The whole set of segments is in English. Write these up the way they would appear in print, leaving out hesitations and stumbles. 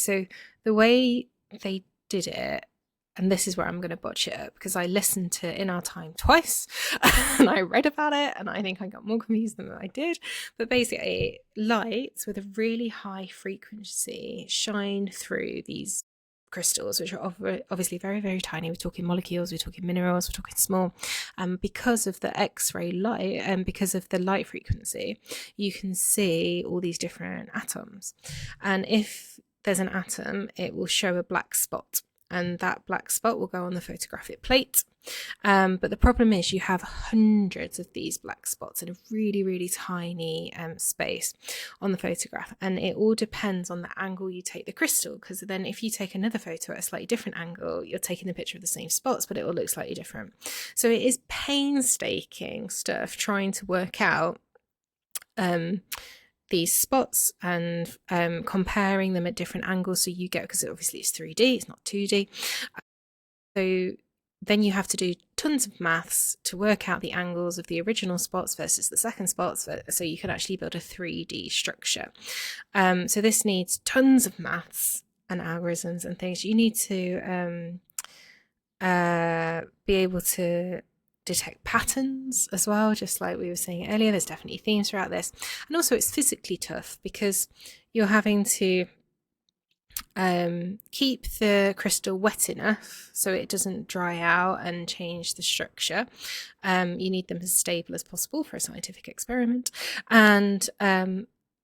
So the way they did it, and this is where I'm going to botch it up because I listened to In Our Time twice and I read about it and I think I got more confused than I did. But basically, lights with a really high frequency shine through these crystals, which are obviously very, very tiny. We're talking molecules, we're talking minerals, we're talking small. Because of the X-ray light and because of the light frequency, you can see all these different atoms. And if there's an atom, it will show a black spot. And that black spot will go on the photographic plate. But the problem is you have hundreds of these black spots in a really, really tiny space on the photograph. And it all depends on the angle you take the crystal, because then if you take another photo at a slightly different angle, you're taking the picture of the same spots, but it will look slightly different. So it is painstaking stuff trying to work out these spots and comparing them at different angles, so you get, because obviously it's 3D, it's not 2D, so then you have to do tons of maths to work out the angles of the original spots versus the second spots, so you can actually build a 3D structure. So this needs tons of maths and algorithms and things. You need to be able to detect patterns as well, just like we were saying earlier. There's definitely themes throughout this, and also it's physically tough because you're having to keep the crystal wet enough so it doesn't dry out and change the structure. You need them as stable as possible for a scientific experiment, and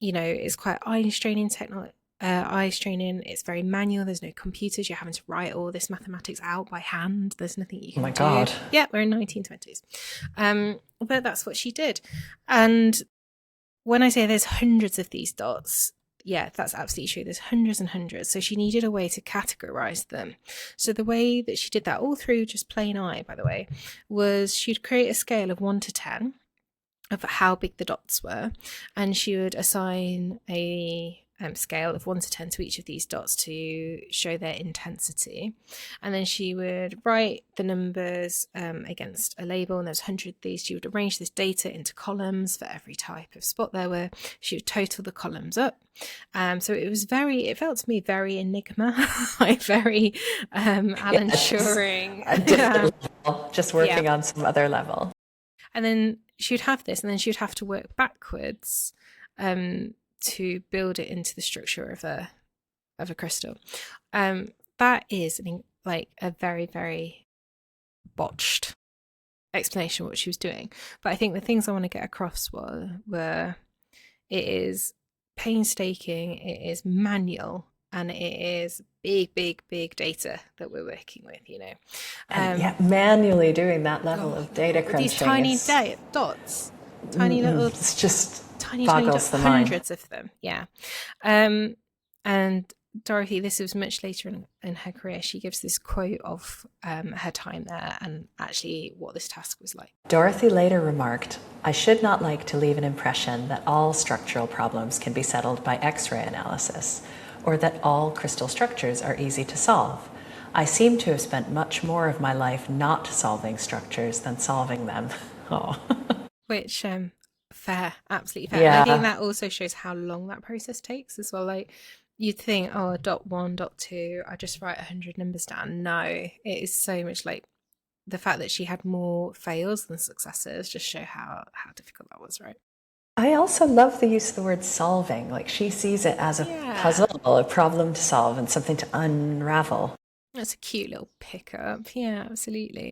it's quite eye straining technology. It's very manual. There's no computers. You're having to write all this mathematics out by hand. There's nothing you can do. Oh my God. Yeah, we're in 1920s. But that's what she did. And when I say there's hundreds of these dots, yeah, that's absolutely true. There's hundreds and hundreds. So she needed a way to categorize them. So the way that she did that, all through just plain eye, by the way, was she'd create a scale of 1 to 10 of how big the dots were, and she would assign a scale of 1 to 10 to each of these dots to show their intensity, and then she would write the numbers against a label, and there's 100 of these. She would arrange this data into columns for every type of spot there were. She would total the columns up. So it felt to me very Enigma, like very Alan Turing. Just working on some other level. And then she'd have this, and then she'd have to work backwards to build it into the structure of a crystal. That is a very, very botched explanation of what she was doing. But I think the things I want to get across were it is painstaking, it is manual, and it is big, big, big data that we're working with, manually doing that level of data crunching. These tiny dots, tiny little... It's just tiny boggles the mind. Hundreds of them, yeah. And Dorothy, this was much later in her career, she gives this quote of her time there and actually what this task was like. Dorothy later remarked, "I should not like to leave an impression that all structural problems can be settled by X-ray analysis, or that all crystal structures are easy to solve. I seem to have spent much more of my life not solving structures than solving them." Oh. Which, fair, absolutely fair. Yeah. I think that also shows how long that process takes as well. Like, you'd think, oh, dot 1, dot 2, I just write 100 numbers down. No, it is so much like the fact that she had more fails than successes just show how difficult that was, right? I also love the use of the word solving. Like, she sees it as a puzzle, a problem to solve and something to unravel. That's a cute little pickup. Yeah, absolutely.